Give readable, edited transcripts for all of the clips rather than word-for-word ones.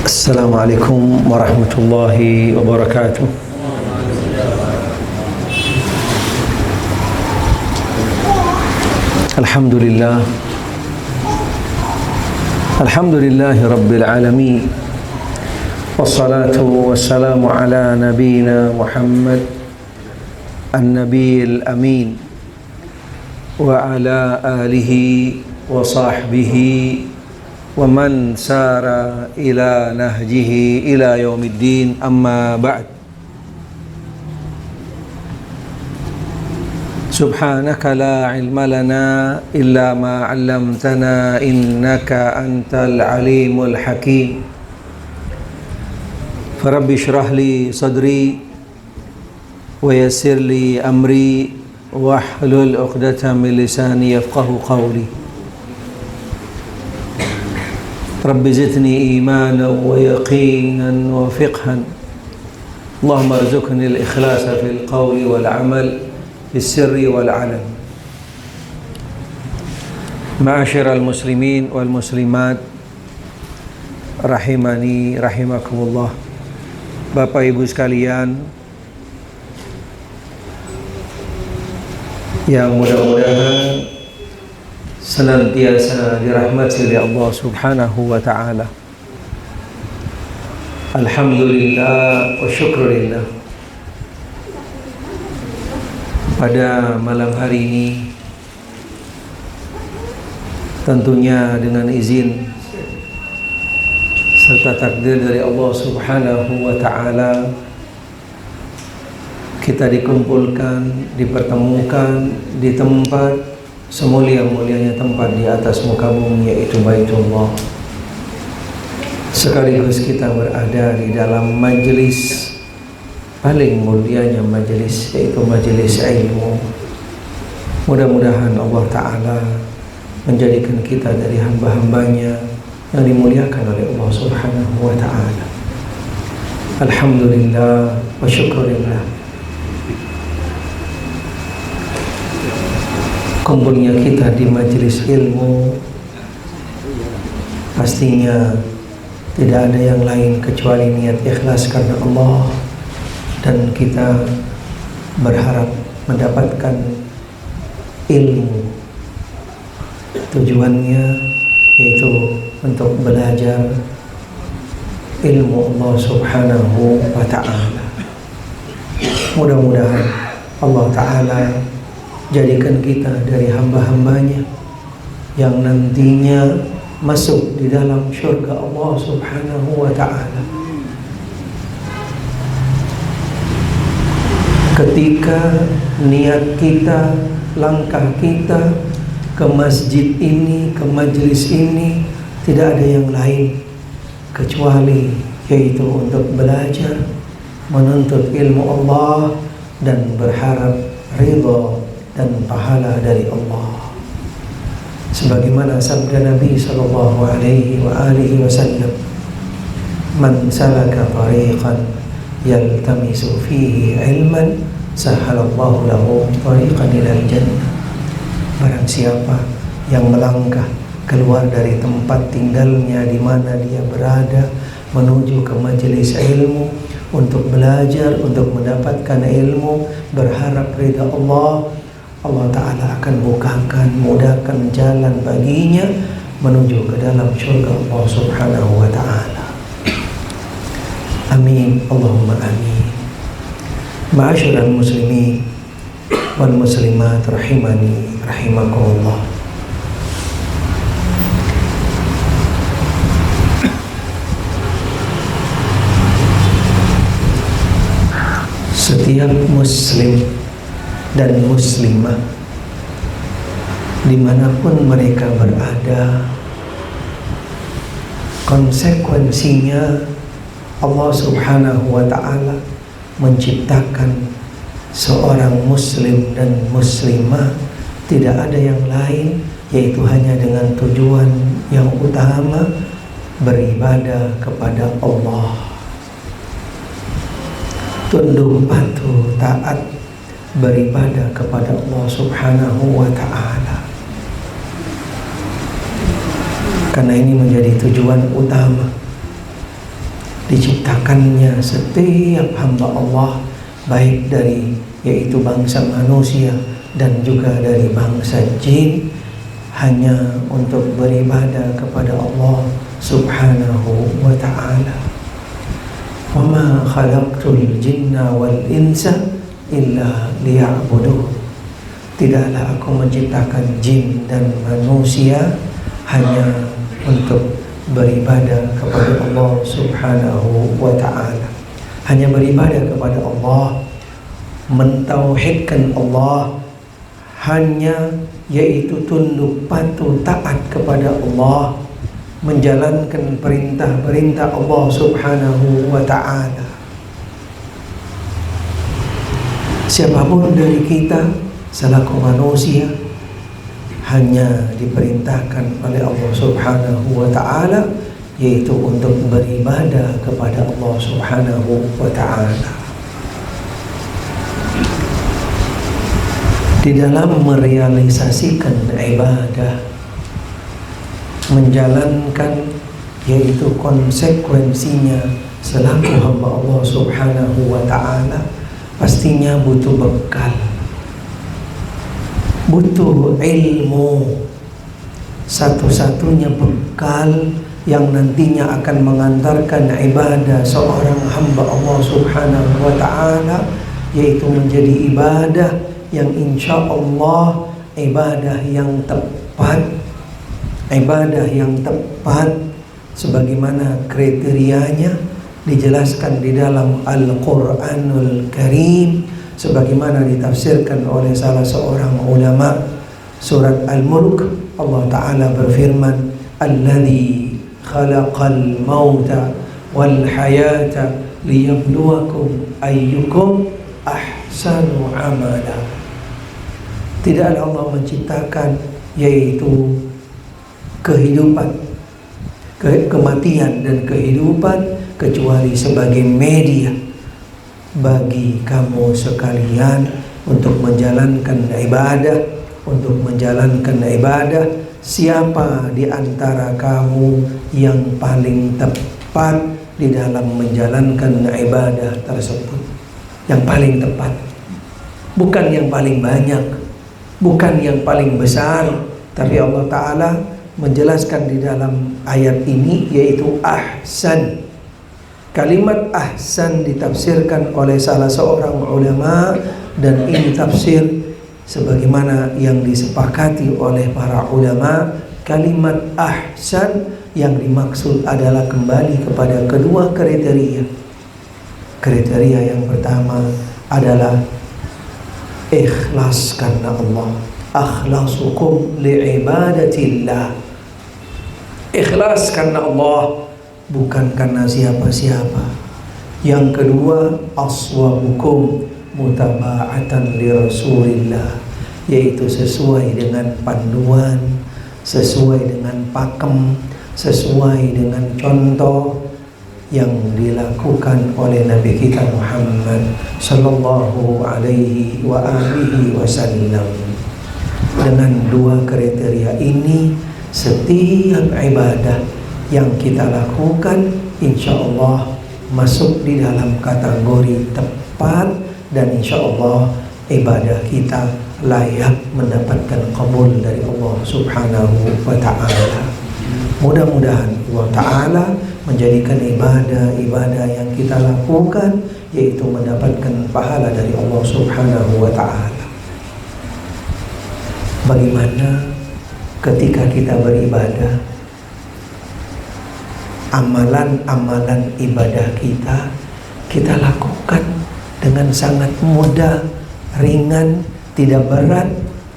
Assalamualaikum warahmatullahi wabarakatuh. Alhamdulillah. Alhamdulillahi rabbil alamin. Wassalatu wassalamu ala nabiyyina Muhammad an-nabiyil amin wa ala alihi wa sahbihi wa man sara ila nahjihi ila yaumiddin, amma ba'd. Subhanaka la ilma lana illa ma 'allamtana innaka antal alimul hakim. Farabbi shrah li sadri wa yassir li amri wahlul 'uqdatam min lisani yafqahu qawli. Rabbi zidni imanan wa yaqinan wa fiqhan. Allahumma arzuqni al-ikhlasa fil qawli wal amal bis sirri wal alam. Ma'asyiral muslimin wal muslimat rahimani rahimakumullah. Bapak Ibu sekalian yang mudah-mudahan senantiasa dirahmati oleh Allah Subhanahu wa ta'ala. Alhamdulillah wa syukurillah. Pada malam hari ini, tentunya dengan izin serta takdir dari Allah Subhanahu wa ta'ala, kita dikumpulkan, dipertemukan di tempat semulia-mulianya tempat di atas muka bumi, yaitu Baitullah. Sekaligus kita berada di dalam majelis paling mulianya majelis, yaitu majelis ilmu. Mudah-mudahan Allah Ta'ala menjadikan kita dari hamba-hambanya yang dimuliakan oleh Allah Subhanahu wa Ta'ala. Alhamdulillah wa syukurillah. Kumpulnya kita di majelis ilmu pastinya tidak ada yang lain kecuali niat ikhlas karena Allah, dan kita berharap mendapatkan ilmu. Tujuannya yaitu untuk belajar ilmu Allah Subhanahu wa ta'ala. Mudah-mudahan Allah Ta'ala jadikan kita dari hamba-hambanya yang nantinya masuk di dalam syurga Allah Subhanahu wa ta'ala. Ketika niat kita, langkah kita ke masjid ini, ke majelis ini, tidak ada yang lain kecuali yaitu untuk belajar, menuntut ilmu Allah, dan berharap ridha dan pahala dari Allah. Sebagaimana sabda Nabi sallallahu alaihi wasallam, "Man salaka tariqan yaltamisu fihi ilman, sahalallahu lahu tariqan ilal jannah." Barang siapa yang melangkah keluar dari tempat tinggalnya di mana dia berada menuju ke majelis ilmu untuk belajar, untuk mendapatkan ilmu, berharap ridha Allah, Allah Ta'ala akan bukakan, mudahkan jalan baginya menuju ke dalam syurga Allah Subhanahu wa ta'ala. Amin, Allahumma amin. Ma'asyiral muslimin wal muslimat rahimani rahimakumullah. Setiap muslim dan muslimah dimanapun mereka berada, konsekuensinya Allah Subhanahu wa ta'ala menciptakan seorang muslim dan muslimah tidak ada yang lain, yaitu hanya dengan tujuan yang utama, beribadah kepada Allah, tunduk patuh taat beribadah kepada Allah Subhanahu wa ta'ala. Karena ini menjadi tujuan utama diciptakannya setiap hamba Allah, baik dari yaitu bangsa manusia dan juga dari bangsa jin, hanya untuk beribadah kepada Allah Subhanahu wa ta'ala. Wa ma khalaqtul jinna wal insa illa liya'buduh. Tidaklah aku menciptakan jin dan manusia hanya untuk beribadah kepada Allah Subhanahu wa ta'ala. Hanya beribadah kepada Allah, mentauhidkan Allah, hanya yaitu tunduk patuh taat kepada Allah, menjalankan perintah-perintah Allah Subhanahu wa ta'ala. Siapapun dari kita selaku manusia hanya diperintahkan oleh Allah Subhanahu wa ta'ala, yaitu untuk beribadah kepada Allah Subhanahu wa ta'ala. Di dalam merealisasikan ibadah, menjalankan yaitu konsekuensinya selaku hamba Allah Subhanahu wa ta'ala, pastinya butuh bekal, butuh ilmu. Satu-satunya bekal yang nantinya akan mengantarkan ibadah seorang hamba Allah Subhanahu wa ta'ala, yaitu menjadi ibadah yang insya Allah ibadah yang tepat, ibadah yang tepat sebagaimana kriterianya dijelaskan di dalam Al-Quranul Karim, sebagaimana ditafsirkan oleh salah seorang ulama. Surat Al-Mulk, Allah Ta'ala berfirman, Alladzi khalaqal mauta wal hayata liyabluwakum ayyukum ahsanu amala. Tidaklah Allah menciptakan yaitu kehidupan, kematian dan kehidupan kecuali sebagai media bagi kamu sekalian untuk menjalankan ibadah, untuk menjalankan ibadah. Siapa di antara kamu yang paling tepat di dalam menjalankan ibadah tersebut? Yang paling tepat, bukan yang paling banyak, bukan yang paling besar, tapi Allah Ta'ala menjelaskan di dalam ayat ini yaitu ahsan. Kalimat ahsan ditafsirkan oleh salah seorang ulama, dan ini tafsir sebagaimana yang disepakati oleh para ulama. Kalimat ahsan yang dimaksud adalah kembali kepada kedua kriteria. Kriteria yang pertama adalah ikhlas karena Allah, akhlasukum li'ibadatillah. Ikhlas karena Allah, bukan karena siapa-siapa. Yang kedua, aswabukum mutaba'atan li Rasulillah, yaitu sesuai dengan panduan, sesuai dengan pakem, sesuai dengan contoh yang dilakukan oleh Nabi kita Muhammad sallallahu alaihi wa alihi wasallam. Dengan dua kriteria ini, setiap ibadah yang kita lakukan insya Allah masuk di dalam kategori tepat, dan insya Allah ibadah kita layak mendapatkan qabul dari Allah Subhanahu wa ta'ala. Mudah-mudahan Allah Ta'ala menjadikan ibadah-ibadah yang kita lakukan yaitu mendapatkan pahala dari Allah Subhanahu wa ta'ala. Bagaimana ketika kita beribadah, amalan-amalan ibadah kita lakukan dengan sangat mudah, ringan, tidak berat,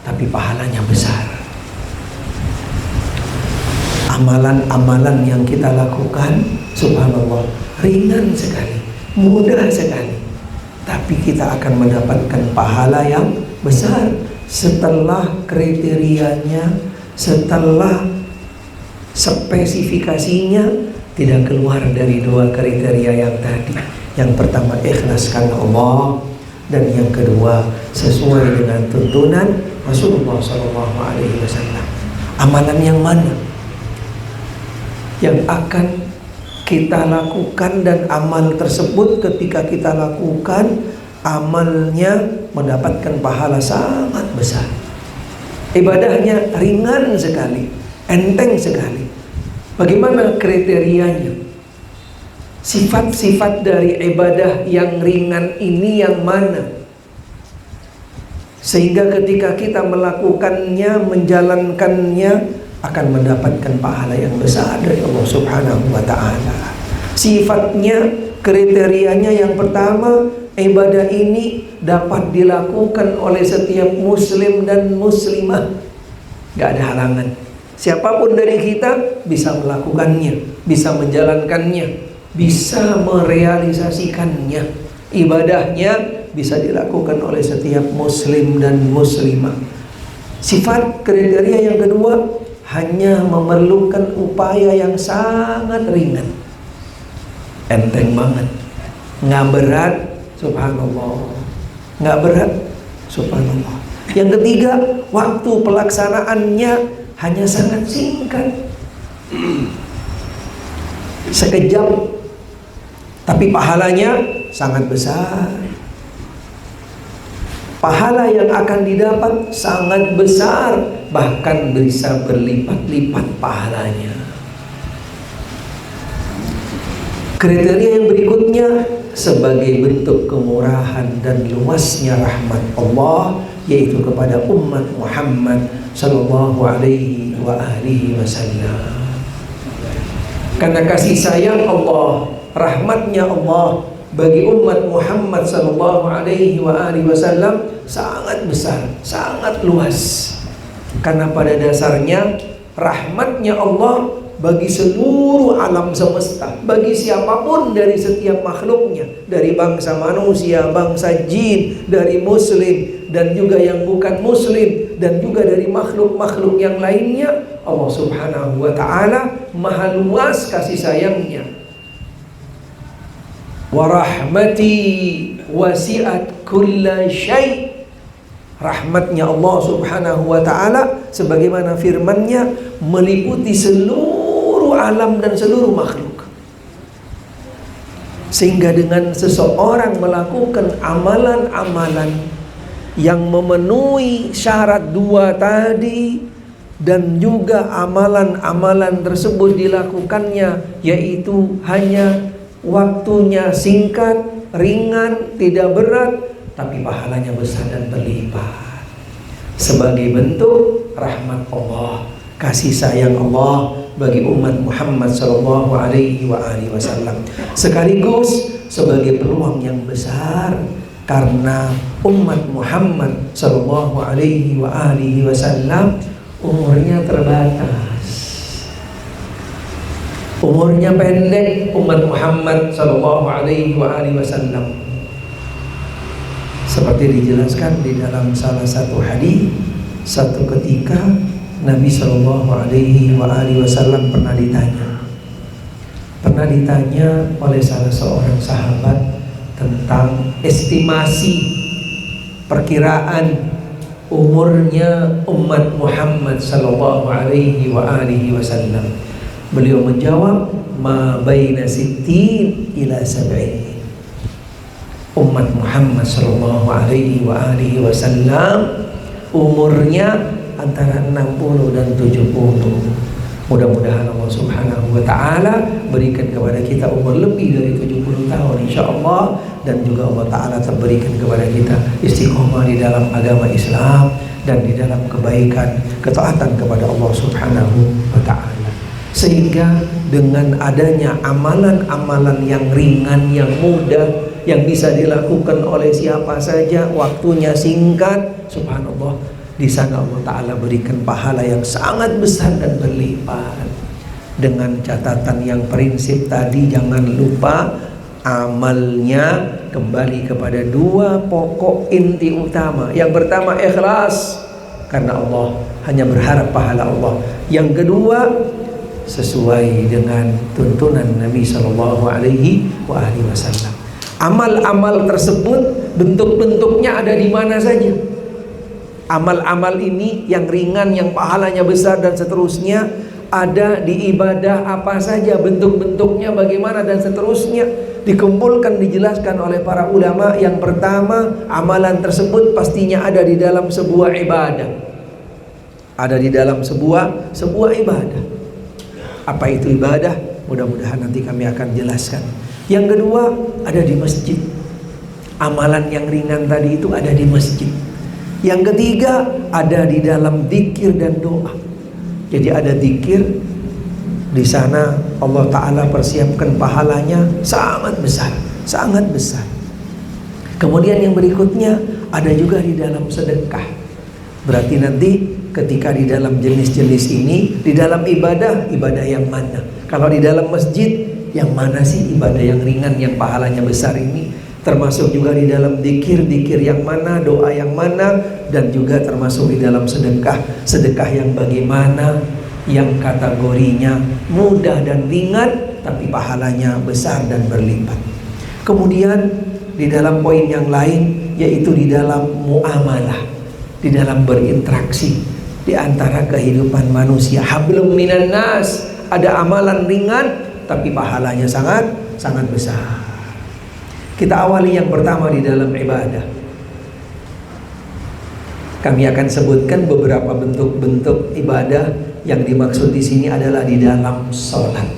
tapi pahalanya besar. Amalan-amalan yang kita lakukan, subhanallah, ringan sekali, mudah sekali, tapi kita akan mendapatkan pahala yang besar setelah kriterianya, setelah spesifikasinya tidak keluar dari dua kriteria yang tadi. Yang pertama ikhlas karena Allah, dan yang kedua sesuai dengan tuntunan Rasulullah SAW. Amalan yang mana yang akan kita lakukan, dan amal tersebut ketika kita lakukan, amalnya mendapatkan pahala sangat besar. Ibadahnya ringan sekali, enteng sekali. Bagaimana kriterianya? Sifat-sifat dari ibadah yang ringan ini yang mana? Sehingga ketika kita melakukannya, menjalankannya, akan mendapatkan pahala yang besar dari Allah Subhanahu wa ta'ala. Sifatnya, kriterianya yang pertama, ibadah ini dapat dilakukan oleh setiap muslim dan muslimah. Gak ada halangan. Siapapun dari kita bisa melakukannya, bisa menjalankannya, bisa merealisasikannya. Ibadahnya bisa dilakukan oleh setiap muslim dan muslimah. Sifat kriteria yang kedua, hanya memerlukan upaya yang sangat ringan, enteng banget, nggak berat, subhanallah, nggak berat, subhanallah. Yang ketiga, waktu pelaksanaannya hanya sangat singkat, sekejap, tapi pahalanya sangat besar. Pahala yang akan didapat sangat besar, bahkan bisa berlipat-lipat pahalanya. Kriteria yang berikutnya, sebagai bentuk kemurahan dan luasnya rahmat Allah, yaitu kepada umat Muhammad sallallahu alaihi wa alihi wasallam. Karena kasih sayang Allah, rahmatnya Allah bagi umat Muhammad sallallahu alaihi wa alihi wasallam sangat besar, sangat luas. Karena pada dasarnya rahmatnya Allah bagi seluruh alam semesta, bagi siapapun dari setiap makhluknya, dari bangsa manusia, bangsa jin, dari muslim dan juga yang bukan muslim, dan juga dari makhluk-makhluk yang lainnya. Allah Subhanahu wa ta'ala maha luas kasih sayangnya. Wa rahmati wasi'at kulla syai'. Rahmatnya Allah Subhanahu wa ta'ala sebagaimana firman-Nya meliputi seluruh alam dan seluruh makhluk. Sehingga dengan seseorang melakukan amalan-amalan yang memenuhi syarat dua tadi, dan juga amalan-amalan tersebut dilakukannya, yaitu hanya waktunya singkat, ringan, tidak berat, tapi pahalanya besar dan berlipat. Sebagai bentuk rahmat Allah, kasih sayang Allah bagi umat Muhammad sallallahu alaihi wa alihi wasallam. Sekaligus sebagai peluang yang besar, karena umat Muhammad sallallahu alaihi wa alihi wasallam umurnya terbatas. Umurnya pendek umat Muhammad sallallahu alaihi wa alihi wasallam. Seperti dijelaskan di dalam salah satu hadis, satu ketika Nabi sallallahu alaihi wa alihi wasallam pernah ditanya oleh salah seorang sahabat tentang estimasi perkiraan umurnya umat Muhammad sallallahu alaihi wa alihi wasallam. Beliau menjawab, ma baina sittin ila sab'in. Umat Muhammad sallallahu alaihi wa alihi wasallam umurnya antara 60 dan 70. Mudah-mudahan Allah Subhanahu wa ta'ala berikan kepada kita umur lebih dari 70 tahun insyaallah, dan juga Allah ta'ala terberikan kepada kita istiqomah di dalam agama Islam dan di dalam kebaikan, ketaatan kepada Allah Subhanahu wa ta'ala. Sehingga dengan adanya amalan-amalan yang ringan, yang mudah, yang bisa dilakukan oleh siapa saja, waktunya singkat, subhanallah, di sana Allah Ta'ala berikan pahala yang sangat besar dan berlipat. Dengan catatan yang prinsip tadi, jangan lupa amalnya kembali kepada dua pokok inti utama. Yang pertama ikhlas, karena Allah, hanya berharap pahala Allah. Yang kedua, sesuai dengan tuntunan Nabi Sallallahu Alaihi Wasallam. Amal-amal tersebut bentuk-bentuknya ada di mana saja. Amal-amal ini yang ringan, yang pahalanya besar dan seterusnya, ada di ibadah apa saja, bentuk-bentuknya bagaimana dan seterusnya, dikumpulkan, dijelaskan oleh para ulama. Yang pertama, amalan tersebut pastinya ada di dalam sebuah ibadah. Ada di dalam sebuah ibadah. Apa itu ibadah? Mudah-mudahan nanti kami akan jelaskan. Yang kedua, ada di masjid. Amalan yang ringan tadi itu ada di masjid. Yang ketiga, ada di dalam zikir dan doa. Jadi ada zikir di sana, Allah Ta'ala persiapkan pahalanya sangat besar, sangat besar. Kemudian yang berikutnya ada juga di dalam sedekah. Berarti nanti ketika di dalam jenis-jenis ini, di dalam ibadah yang mana? Kalau di dalam masjid, yang mana sih ibadah yang ringan yang pahalanya besar ini? Termasuk juga di dalam zikir yang mana, doa yang mana, dan juga termasuk di dalam sedekah yang bagaimana, yang kategorinya mudah dan ringan tapi pahalanya besar dan berlipat. Kemudian di dalam poin yang lain, yaitu di dalam muamalah, di dalam berinteraksi di antara kehidupan manusia. Hablum minan nas, ada amalan ringan tapi pahalanya sangat besar. Kita awali yang pertama di dalam ibadah. Kami akan sebutkan beberapa bentuk-bentuk ibadah yang dimaksud di sini adalah di dalam sholat.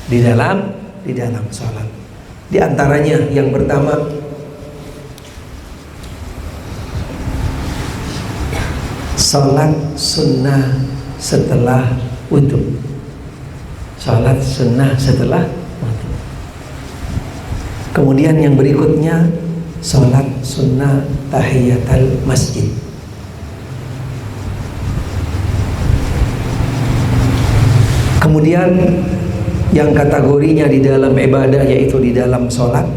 Di dalam sholat. Di antaranya yang pertama, sholat sunnah setelah wudhu. Sholat sunnah setelah wudhu. Kemudian yang berikutnya, sholat sunnah tahiyatul masjid. Kemudian yang kategorinya di dalam ibadah, yaitu di dalam sholat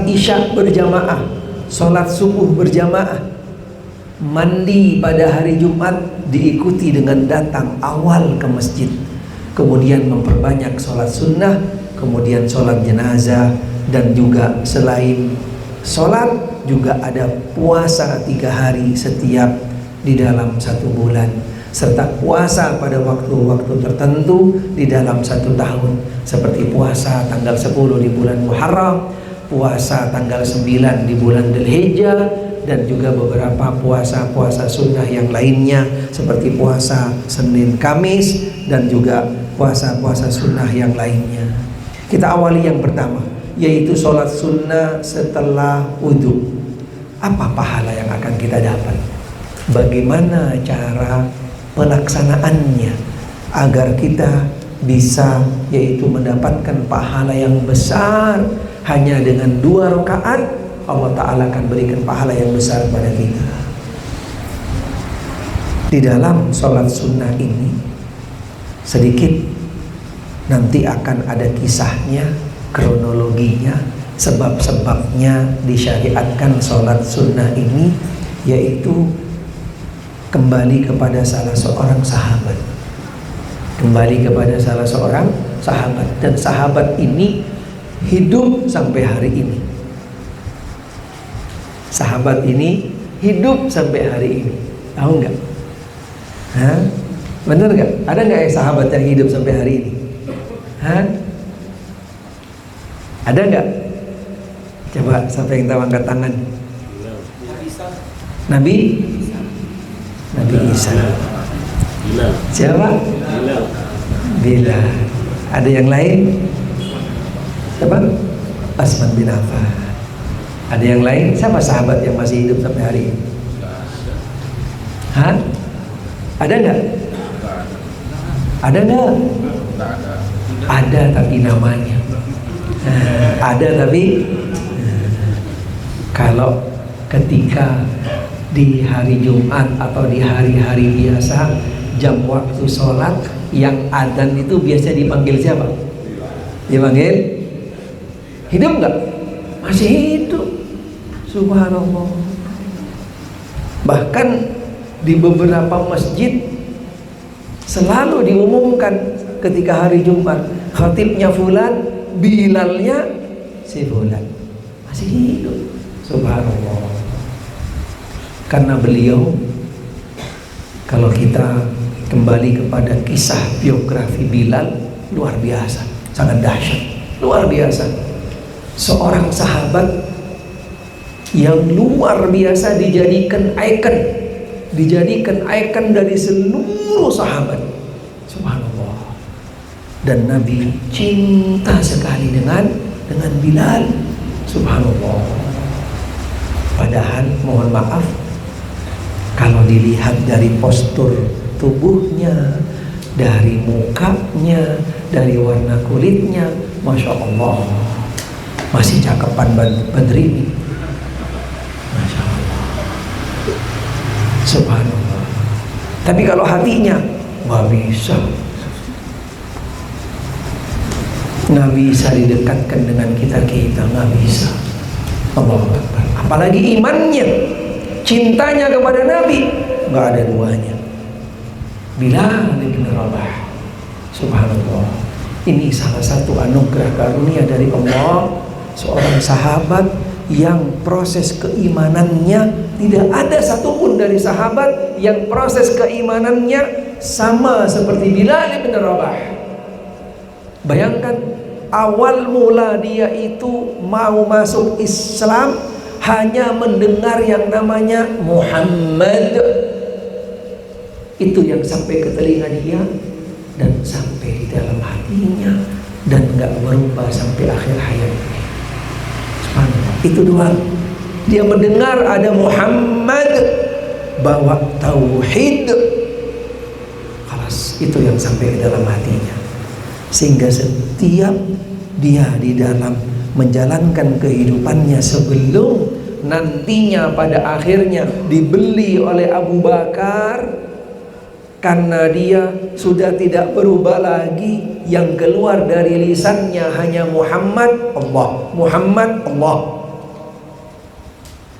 isya berjamaah, sholat subuh berjamaah, mandi pada hari Jumat diikuti dengan datang awal ke masjid, kemudian memperbanyak sholat sunnah, kemudian sholat jenazah, dan juga selain sholat juga ada puasa 3 hari setiap di dalam 1 bulan, serta puasa pada waktu-waktu tertentu di dalam 1 tahun, seperti puasa tanggal 10 di bulan Muharram, puasa tanggal 9 di bulan Dzulhijjah, dan juga beberapa puasa-puasa sunnah yang lainnya seperti puasa Senin Kamis dan juga puasa-puasa sunnah yang lainnya. Kita awali yang pertama, yaitu sholat sunnah setelah wudhu. Apa pahala yang akan kita dapat? Bagaimana cara pelaksanaannya agar kita bisa yaitu mendapatkan pahala yang besar? Hanya dengan 2 rakaat Allah Ta'ala akan berikan pahala yang besar pada kita. Di dalam sholat sunnah ini sedikit nanti akan ada kisahnya, kronologinya, sebab-sebabnya disyariatkan sholat sunnah ini, yaitu kembali kepada salah seorang sahabat. Kembali kepada salah seorang sahabat, dan sahabat ini hidup sampai hari ini. Sahabat ini hidup sampai hari ini. Tahu nggak? Hah? Bener nggak? Ada nggak sahabat yang hidup sampai hari ini? Hah? Ada nggak? Coba siapa yang tahu angkat tangan. Nabi Isa. Siapa? Bilal. Ada yang lain? Siapa? Utsman bin Affan. Ada yang lain? Siapa sahabat yang masih hidup sampai hari ini? Hah? Ada nggak? Ada nggak? Ada tapi namanya. Ada tapi kalau ketika di hari Jumat atau di hari-hari biasa, jam waktu sholat yang adzan itu biasa dipanggil siapa? Dipanggil? Hidup nggak? Masih hidup. Subhanallah. Bahkan di beberapa masjid selalu diumumkan ketika hari Jumat, khatibnya fulan, bilalnya si fulan. Masih hidup. Subhanallah. Karena beliau Kalau kita kembali kepada kisah biografi Bilal, luar biasa, sangat dahsyat, luar biasa. Seorang sahabat yang luar biasa dijadikan ikon dari seluruh sahabat. Subhanallah. Dan Nabi cinta sekali dengan Bilal. Subhanallah. Padahal mohon maaf, kalau dilihat dari postur tubuhnya, dari mukanya, dari warna kulitnya, Masya Allah, masih cakepan Badrini. Masya Allah. Subhanallah. Tapi kalau hatinya nggak bisa didekatkan dengan kita nggak bisa. Allahu Akbar. Apalagi imannya, cintanya kepada Nabi, nggak ada duanya. Bilal bin Rabah. Subhanallah. Ini salah satu anugerah karunia dari Allah, seorang sahabat yang proses keimanannya tidak ada satupun dari sahabat yang proses keimanannya sama seperti Bilal bin Rabah. Bayangkan, awal mula dia itu mau masuk Islam hanya mendengar yang namanya Muhammad. Itu yang sampai ke telinga dia dan sampai di dalam hatinya dan gak berubah sampai akhir hayatnya. Itu doang. Dia mendengar ada Muhammad, bawa tauhid, kelas itu yang sampai ke dalam hatinya. Sehingga setiap dia di dalam menjalankan kehidupannya sebelum nantinya pada akhirnya dibeli oleh Abu Bakar, karena dia sudah tidak berubah lagi, yang keluar dari lisannya hanya Muhammad Allah, Muhammad Allah.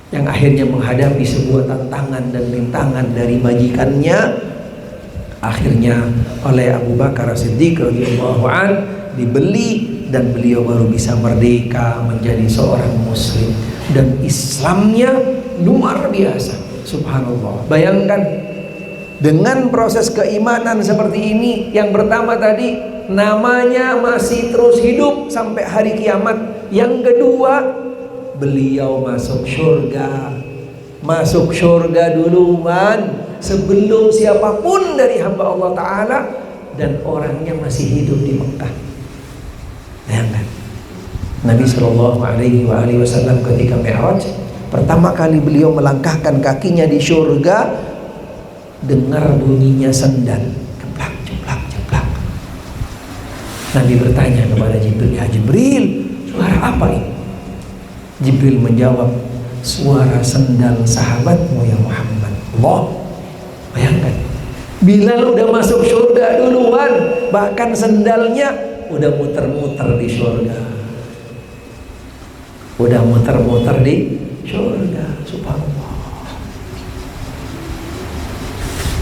Yang akhirnya menghadapi sebuah tantangan dan rintangan dari majikannya, akhirnya oleh Abu Bakar As-Siddiq radhiyallahu an dibeli, dan beliau baru bisa merdeka menjadi seorang muslim, dan Islamnya luar biasa. Subhanallah. Bayangkan, dengan proses keimanan seperti ini, yang pertama tadi namanya masih terus hidup sampai hari kiamat. Yang kedua, beliau masuk surga. Masuk surga duluan sebelum siapapun dari hamba Allah Ta'ala, dan orangnya masih hidup di Mekah. Bayangkan, Nabi SAW ketika Mi'raj, pertama kali beliau melangkahkan kakinya di surga, dengar bunyinya sendal, jeplak, jeplak, jeplak. Nabi bertanya kepada Jibril, "Ya Jibril, suara apa ini?" Jibril menjawab, "Suara sendal sahabatmu ya Muhammad." Allah. Bayangkan, Bilal udah masuk surga duluan, bahkan sendalnya udah muter-muter di surga. Udah muter-muter di surga. Subhanallah.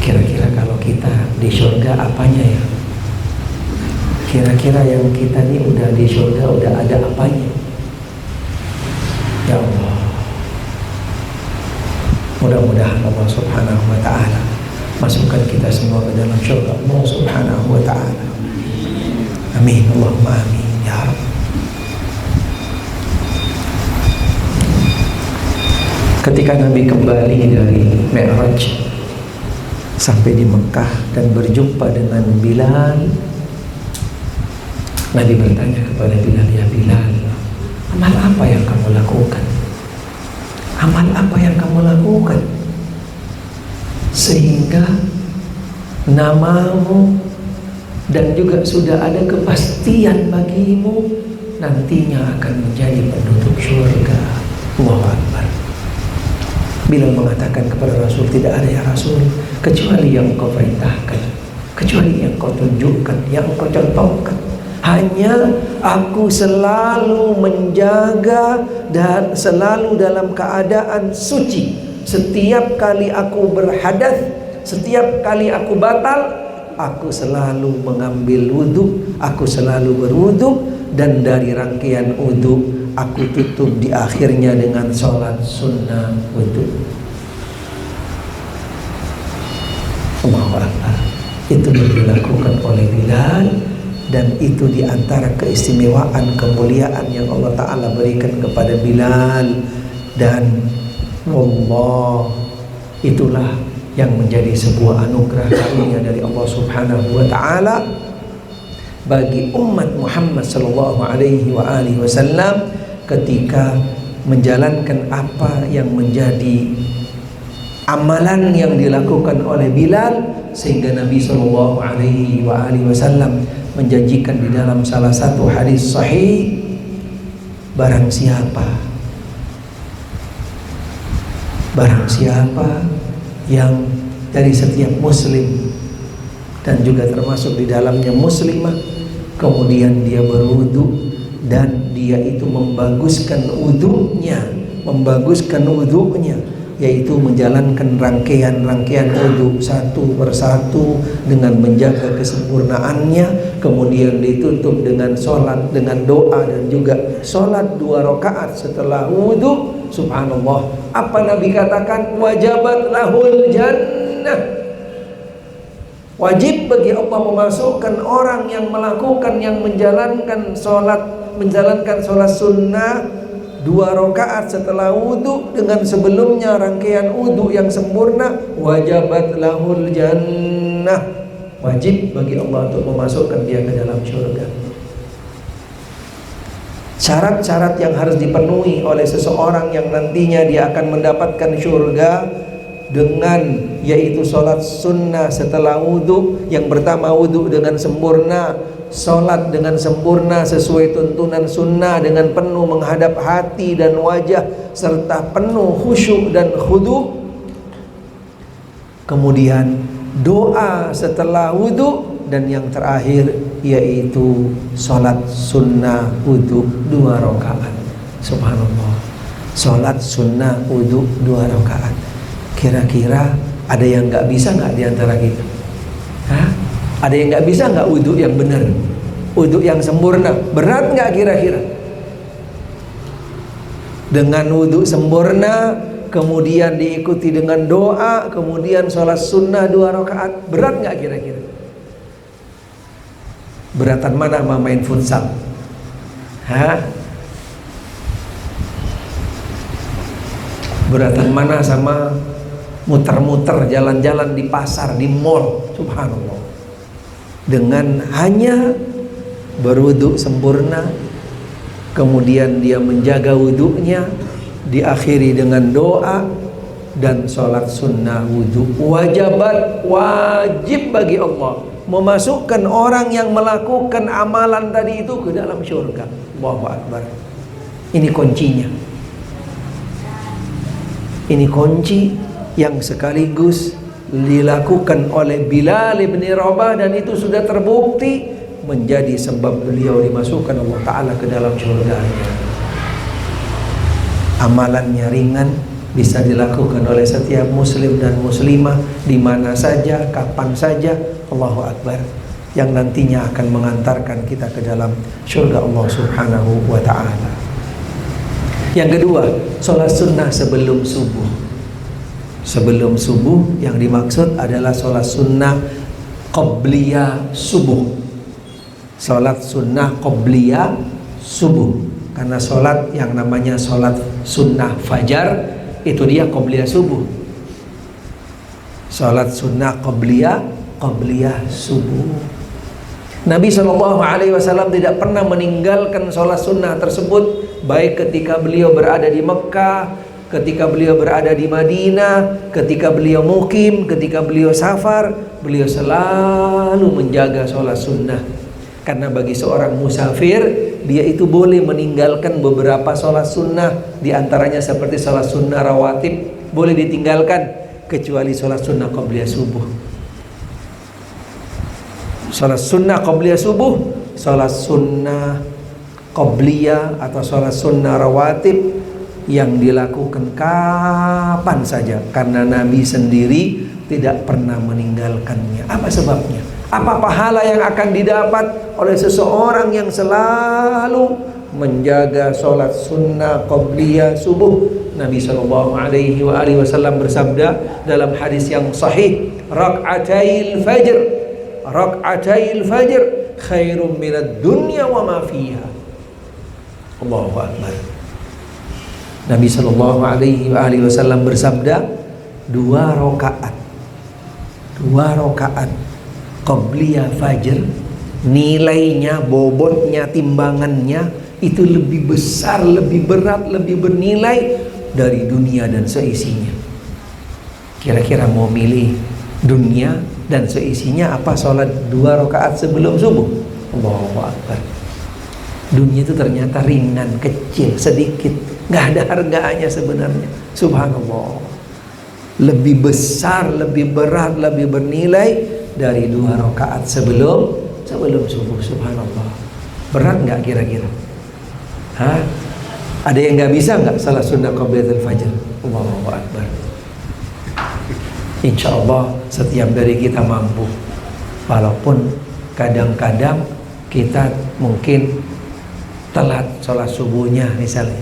Kira-kira kalau kita di surga apanya ya? Kira-kira yang kita nih udah di surga udah ada apanya? Ya Allah, mudah-mudahan Allah Subhanahu wa Ta'ala masukkan kita semua ke dalam surga Allah Subhanahu wa Ta'ala. Amin, Allahumma amin ya Rabb. Ketika Nabi kembali dari Mi'raj sampai di Mekah dan berjumpa dengan Bilal, Nabi bertanya kepada Bilal, "Ya Bilal, amal apa yang kamu lakukan? Amal apa yang kamu lakukan sehingga namamu dan juga sudah ada kepastian bagimu nantinya akan menjadi penduduk surga?" Allahu Akbar. Bilal mengatakan kepada Rasul, "Tidak ada ya Rasul, kecuali yang kau perintahkan, kecuali yang kau tunjukkan, yang kau contohkan. Hanya aku selalu menjaga dan selalu dalam keadaan suci. Setiap kali aku berhadas, setiap kali aku batal, aku selalu mengambil wudhu, aku selalu berwudhu, dan dari rangkaian wudhu aku tutup di akhirnya dengan sholat sunnah wudhu." Akbar. Itu dilakukan oleh Bilal, dan itu diantara keistimewaan kemuliaan yang Allah Ta'ala berikan kepada Bilal. Dan Allah, itulah yang menjadi sebuah anugerah karunia dari Allah Subhanahu wa Ta'ala bagi umat Muhammad sallallahu alaihi wasallam ketika menjalankan apa yang menjadi amalan yang dilakukan oleh Bilal, sehingga Nabi sallallahu alaihi wasallam menjanjikan di dalam salah satu hadis sahih, barang siapa yang dari setiap muslim dan juga termasuk di dalamnya muslimah, kemudian dia berwudu dan dia itu membaguskan wudunya, yaitu menjalankan rangkaian wudu satu persatu dengan menjaga kesempurnaannya, kemudian ditutup dengan sholat, dengan doa, dan juga sholat 2 rakaat setelah wudu. Subhanallah, apa Nabi katakan? Wajabat lahul jannah. Wajib bagi Allah memasukkan orang yang melakukan, yang menjalankan sholat sunnah 2 rakaat setelah wudu dengan sebelumnya rangkaian wudu yang sempurna. Wajabat lahul jannah. Wajib bagi Allah untuk memasukkan dia ke dalam surga. Syarat-syarat yang harus dipenuhi oleh seseorang yang nantinya dia akan mendapatkan surga dengan, yaitu sholat sunnah setelah wudu. Yang pertama, wudu dengan sempurna, sholat dengan sempurna sesuai tuntunan sunnah dengan penuh menghadap hati dan wajah serta penuh khusyuk dan khudu. Kemudian doa setelah wudu, dan yang terakhir yaitu sholat sunnah wudu 2 rakaat. Subhanallah, sholat sunnah wudu 2 rakaat. Kira-kira ada yang nggak bisa nggak diantara kita? Ada yang nggak bisa nggak wudu yang benar, wudu yang sempurna? Berat nggak kira-kira? Dengan wudu sempurna, kemudian diikuti dengan doa, kemudian sholat sunnah 2 rakaat, berat nggak kira-kira? Beratan mana sama main futsal? Beratan mana sama muter-muter jalan-jalan di pasar, di mall? Subhanallah. Dengan hanya berwudu sempurna, kemudian dia menjaga wudunya, diakhiri dengan doa dan sholat sunnah wudu. Wajib bagi Allah memasukkan orang yang melakukan amalan tadi itu ke dalam surga. Allahu Akbar. Ini kuncinya. Ini kunci yang sekaligus dilakukan oleh Bilal bin Rabah, dan itu sudah terbukti menjadi sebab beliau dimasukkan Allah Ta'ala ke dalam surganya. Amalannya ringan, bisa dilakukan oleh setiap muslim dan muslimah di mana saja, kapan saja. Allahu Akbar. Yang nantinya akan mengantarkan kita ke dalam surga Allah Subhanahu wa Ta'ala. Yang kedua, sholat sunnah sebelum subuh. Sebelum subuh yang dimaksud adalah sholat sunnah qobliyah subuh. Sholat sunnah qobliyah subuh. Karena sholat yang namanya sholat sunnah fajar, itu dia qobliyah subuh. Sholat sunnah qobliyah subuh. Nabi SAW tidak pernah meninggalkan sholat sunnah tersebut, baik ketika beliau berada di Mekah, ketika beliau berada di Madinah, ketika beliau mukim, ketika beliau safar. Beliau selalu menjaga sholat sunnah. Karena bagi seorang musafir, dia itu boleh meninggalkan beberapa sholat sunnah, di antaranya seperti sholat sunnah rawatib boleh ditinggalkan, kecuali sholat sunnah qobliyah subuh. Sholat sunnah qobliyah subuh, sholat sunnah qobliyah atau sholat sunnah rawatib yang dilakukan kapan saja, karena Nabi sendiri tidak pernah meninggalkannya. Apa sebabnya? Apa pahala yang akan didapat oleh seseorang yang selalu menjaga sholat sunnah qobliyah subuh? Nabi SAW bersabda dalam hadis yang sahih, rak'atail fajr. Rak'atail fajr khairum minad dunya wa ma fiha. Allahu akbar. Nabi sallallahu alaihi wasallam bersabda, 2 rakaat qabliyah fajr, nilainya, bobotnya, timbangannya itu lebih besar, lebih berat, lebih bernilai dari dunia dan seisinya. Kira-kira mau milih dunia dan seisinya apa sholat 2 rakaat sebelum subuh? Allahu akbar. Dunia itu ternyata ringan, kecil, sedikit, nggak ada harganya sebenarnya. Subhanallah. Lebih besar, lebih berat, lebih bernilai dari 2 rakaat sebelum subuh. Subhanallah. Berat nggak kira-kira? Hah? Ada yang nggak bisa nggak salat sunnah qabliyatul fajr? Allahu akbar. Insya Allah setiap dari kita mampu. Walaupun kadang-kadang kita mungkin telat sholat subuhnya, misalnya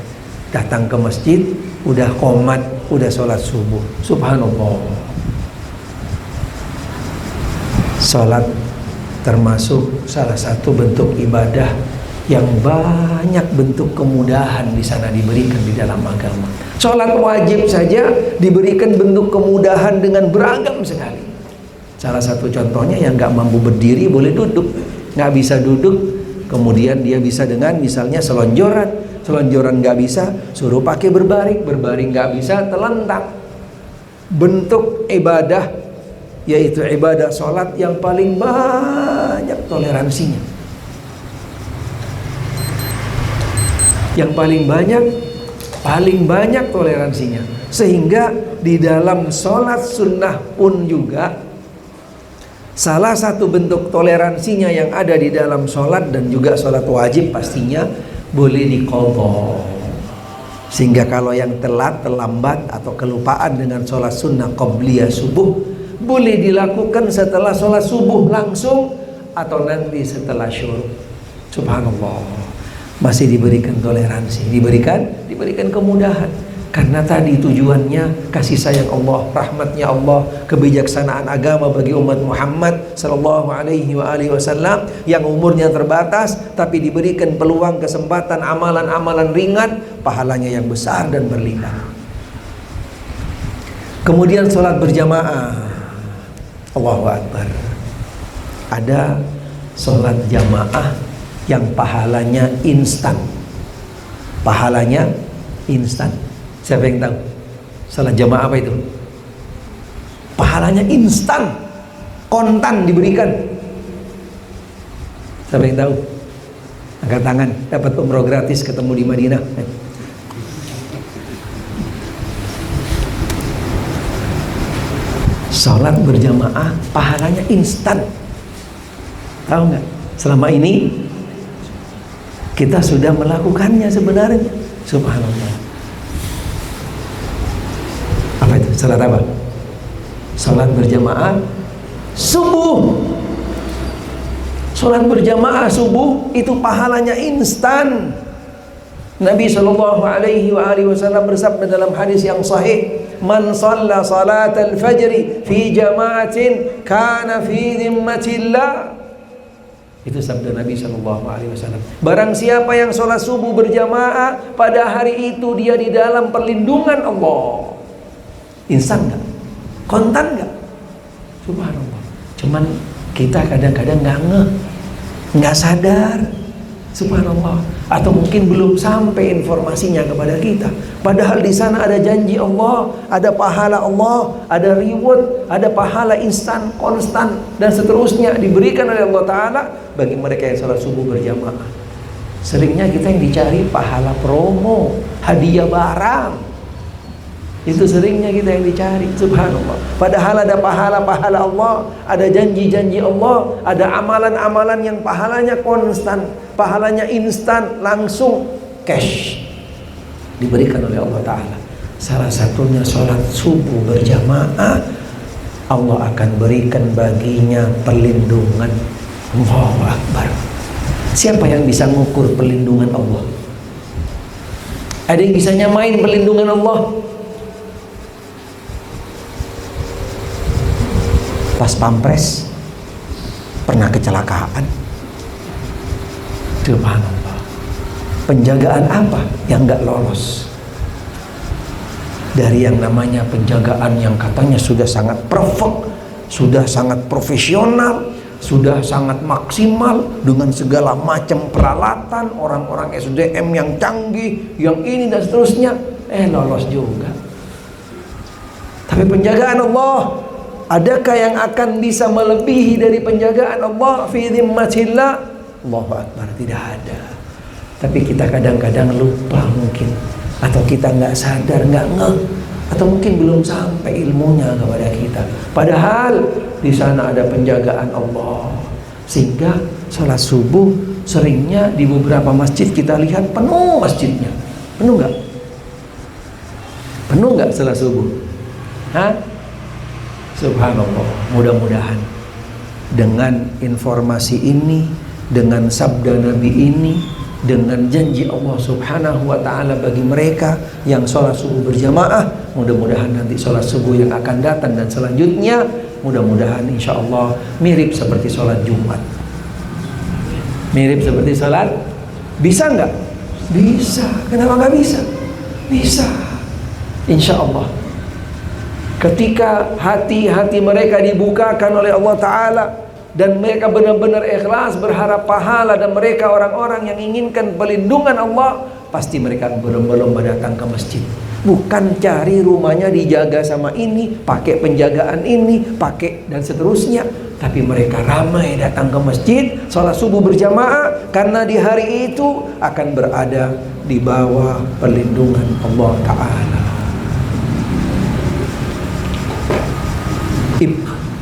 datang ke masjid udah qomat, udah sholat subuh. Subhanallah. Sholat termasuk salah satu bentuk ibadah yang banyak bentuk kemudahan di sana diberikan di dalam agama. Sholat wajib saja diberikan bentuk kemudahan dengan beragam sekali. Salah satu contohnya yang nggak mampu berdiri boleh duduk, nggak bisa duduk, kemudian dia bisa dengan misalnya selonjoran nggak bisa, suruh pakai berbaring nggak bisa, telentang. Bentuk ibadah yaitu ibadah sholat yang paling banyak toleransinya, yang paling banyak toleransinya, sehingga di dalam sholat sunnah pun juga salah satu bentuk toleransinya yang ada di dalam sholat dan juga sholat wajib pastinya boleh diqadha. Sehingga kalau yang telat, terlambat atau kelupaan dengan sholat sunnah qabliyah subuh boleh dilakukan setelah sholat subuh langsung atau nanti setelah syuruk. Subhanallah. Masih diberikan toleransi, diberikan kemudahan. Karena tadi tujuannya kasih sayang Allah, rahmatnya Allah, kebijaksanaan agama bagi umat Muhammad sallallahu alaihi wasallam yang umurnya terbatas, tapi diberikan peluang, kesempatan, amalan-amalan ringan, pahalanya yang besar dan berlimpah. Kemudian sholat berjamaah. Allahu akbar. Ada sholat jamaah yang pahalanya instan. Siapa yang tahu? Salat jamaah apa itu? Pahalanya instan, kontan diberikan. Siapa yang tahu? Angkat tangan. Dapat umroh gratis ketemu di Madinah. Salat berjamaah pahalanya instan. Tahu nggak? Selama ini kita sudah melakukannya sebenarnya. Subhanallah. Apa itu? Salat apa? Salat berjamaah subuh. Salat berjamaah subuh itu pahalanya instan. Nabi sallallahu alaihi wasallam bersabda dalam hadis yang sahih, "Man shalla salatal fajri fi jama'atin kana fi dhimmatillah." Itu sabda Nabi sallallahu alaihi wasallam. Barang siapa yang sholat subuh berjamaah pada hari itu dia di dalam perlindungan Allah. Instan nggak? Kontan nggak? Subhanallah. Cuman kita kadang-kadang nggak sadar. Subhanallah. Atau mungkin belum sampai informasinya kepada kita. Padahal di sana ada janji Allah, ada pahala Allah, ada reward, ada pahala instan, konstan, dan seterusnya diberikan oleh Allah Ta'ala bagi mereka yang sholat subuh berjamaah. Seringnya kita yang dicari pahala promo, hadiah barang. Itu seringnya kita yang dicari. Subhanallah. Padahal ada pahala-pahala Allah, ada janji-janji Allah, ada amalan-amalan yang pahalanya konstan, pahalanya instan, langsung cash diberikan oleh Allah Ta'ala. Salah satunya sholat subuh berjamaah, Allah akan berikan baginya perlindungan. Allahu Akbar. Siapa yang bisa mengukur perlindungan Allah? Ada yang bisa nyamain perlindungan Allah? pas pampres pernah kecelakaan. Subhanallah. Penjagaan apa yang nggak lolos dari yang namanya penjagaan yang katanya sudah sangat perfect, sudah sangat profesional, sudah sangat maksimal dengan segala macam peralatan, orang-orang SDM yang canggih, yang ini dan seterusnya, lolos juga. Tapi penjagaan Allah, adakah yang akan bisa melebihi dari penjagaan Allah fi dhimmatillah? Allahu Akbar, tidak ada. Tapi kita kadang-kadang lupa mungkin, atau kita nggak sadar, nggak ngeh, atau mungkin belum sampai ilmunya kepada kita. Padahal di sana ada penjagaan Allah, sehingga sholat subuh seringnya di beberapa masjid kita lihat penuh masjidnya. Penuh nggak? Penuh nggak sholat subuh? Hah? Subhanallah. Mudah-mudahan dengan informasi ini, dengan sabda Nabi ini, dengan janji Allah Subhanahu wa ta'ala bagi mereka yang sholat subuh berjamaah, mudah-mudahan nanti sholat subuh yang akan datang dan selanjutnya, mudah-mudahan insya Allah mirip seperti sholat Jumat. Mirip seperti sholat. Bisa nggak? Bisa. Kenapa nggak bisa? Bisa. Insya Allah. Ketika hati-hati mereka dibukakan oleh Allah Ta'ala, dan mereka benar-benar ikhlas berharap pahala, dan mereka orang-orang yang inginkan pelindungan Allah, pasti mereka berlomba-lomba datang ke masjid. Bukan cari rumahnya dijaga sama ini, pakai penjagaan ini, pakai dan seterusnya. Tapi mereka ramai datang ke masjid, sholat subuh berjamaah, karena di hari itu akan berada di bawah perlindungan Allah Ta'ala.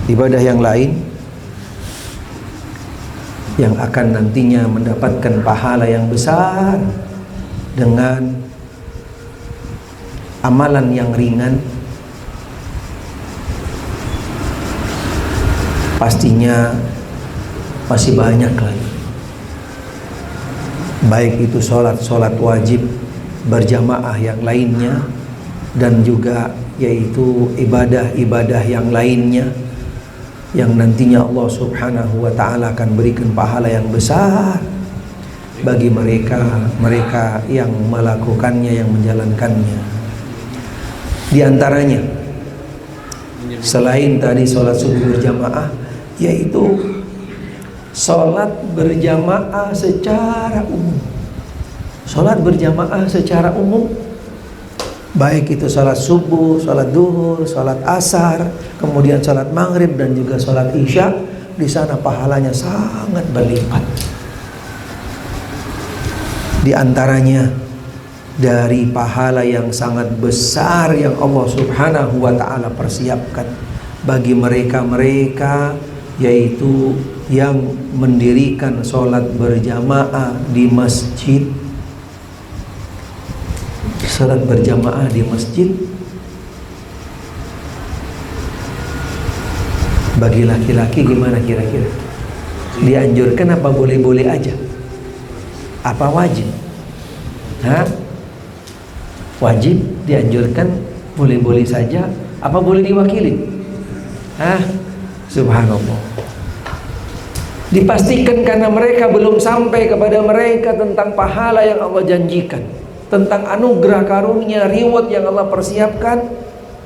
Ibadah yang lain yang akan nantinya mendapatkan pahala yang besar dengan amalan yang ringan, pastinya masih banyak lagi. Baik itu sholat wajib berjamaah yang lainnya, dan juga yaitu ibadah-ibadah yang lainnya yang nantinya Allah Subhanahu wa ta'ala akan berikan pahala yang besar bagi mereka yang melakukannya, yang menjalankannya. Di antaranya, selain tadi sholat subuh berjamaah, yaitu sholat berjamaah secara umum. Sholat berjamaah secara umum, baik itu sholat subuh, sholat duhur, sholat asar, kemudian sholat maghrib, dan juga sholat isya, di sana pahalanya sangat berlipat. Di antaranya dari pahala yang sangat besar yang Allah Subhanahu wa ta'ala persiapkan bagi mereka-mereka, yaitu yang mendirikan sholat berjamaah di masjid. Salat berjamaah di masjid bagi laki-laki gimana kira-kira? Dianjurkan apa boleh-boleh aja? Apa wajib? Hah? Wajib, dianjurkan, boleh-boleh saja, apa boleh diwakili? Hah? Subhanallah. Dipastikan karena mereka belum sampai kepada mereka tentang pahala yang Allah janjikan, tentang anugerah karunia, reward yang Allah persiapkan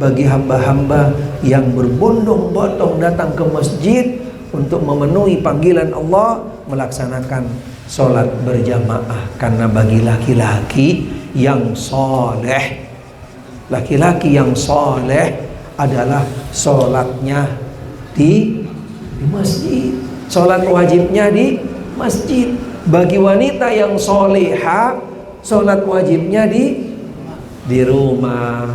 bagi hamba-hamba yang berbondong-bondong datang ke masjid untuk memenuhi panggilan Allah, melaksanakan sholat berjamaah. Karena bagi laki-laki yang soleh, laki-laki yang soleh adalah sholatnya di masjid, sholat wajibnya di masjid. Bagi wanita yang soleha, sholat wajibnya di rumah.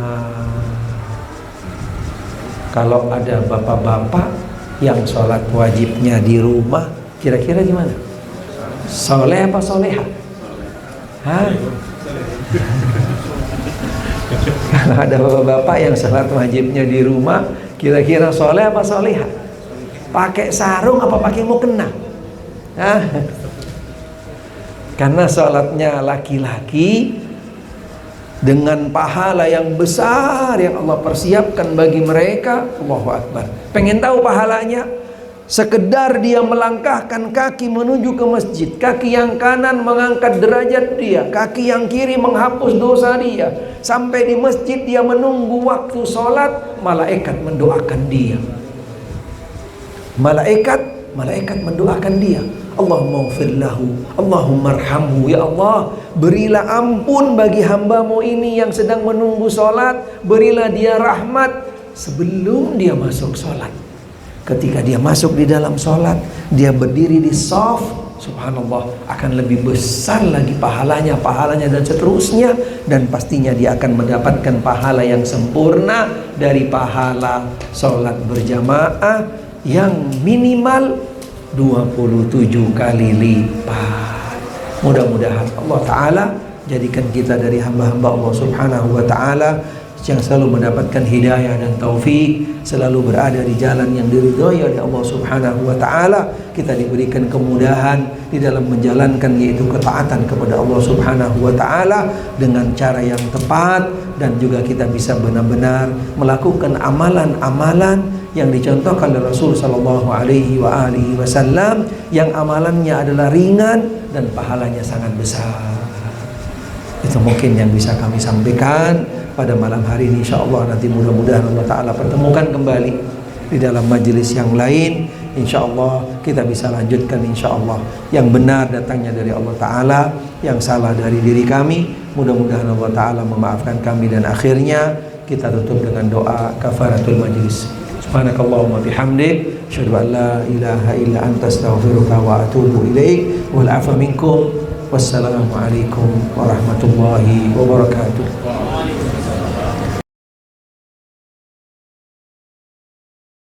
Kalau ada bapak-bapak yang sholat wajibnya di rumah, kira-kira gimana? Soleh apa soleha? Hah? Kalau ada bapak-bapak yang sholat wajibnya di rumah, kira-kira soleh apa soleha? Pakai sarung apa pakai mukena? Hah? Karena sholatnya laki-laki, dengan pahala yang besar yang Allah persiapkan bagi mereka. Allahu Akbar. Pengen tahu pahalanya? Sekedar dia melangkahkan kaki menuju ke masjid, kaki yang kanan mengangkat derajat dia, kaki yang kiri menghapus dosa dia. Sampai di masjid dia menunggu waktu sholat, malaikat mendoakan dia. Malaikat mendoakan dia. Allahumma ighfir lahu, Allahumma arhamhu. Ya Allah, berilah ampun bagi hambamu ini yang sedang menunggu sholat. Berilah dia rahmat sebelum dia masuk sholat. Ketika dia masuk di dalam sholat, dia berdiri di shaf, subhanallah, akan lebih besar lagi pahalanya dan seterusnya. Dan pastinya dia akan mendapatkan pahala yang sempurna dari pahala sholat berjamaah yang minimal 27 kali lipat. Mudah-mudahan Allah Ta'ala jadikan kita dari hamba-hamba Allah Subhanahu wa Ta'ala yang selalu mendapatkan hidayah dan taufik, selalu berada di jalan yang diridhoi oleh Allah Subhanahu wa Ta'ala. Kita diberikan kemudahan di dalam menjalankan, yaitu ketaatan kepada Allah Subhanahu wa Ta'ala dengan cara yang tepat, dan juga kita bisa benar-benar melakukan amalan-amalan yang dicontohkan oleh Rasul sallallahu alaihi wasallam, yang amalannya adalah ringan dan pahalanya sangat besar. Itu mungkin yang bisa kami sampaikan pada malam hari ini. InsyaAllah nanti mudah-mudahan Allah Ta'ala pertemukan kembali di dalam majelis yang lain. InsyaAllah kita bisa lanjutkan, InsyaAllah. Yang benar datangnya dari Allah Ta'ala, yang salah dari diri kami. Mudah-mudahan Allah Ta'ala memaafkan kami, dan akhirnya kita tutup dengan doa kafaratul majelis. Subhanakallahumma bihamdik, asyhadu an la ilaha illa anta, astaghfiruka wa atubu ilaik. Wal 'afwa minkum. Wassalamualaikum warahmatullahi wabarakatuh.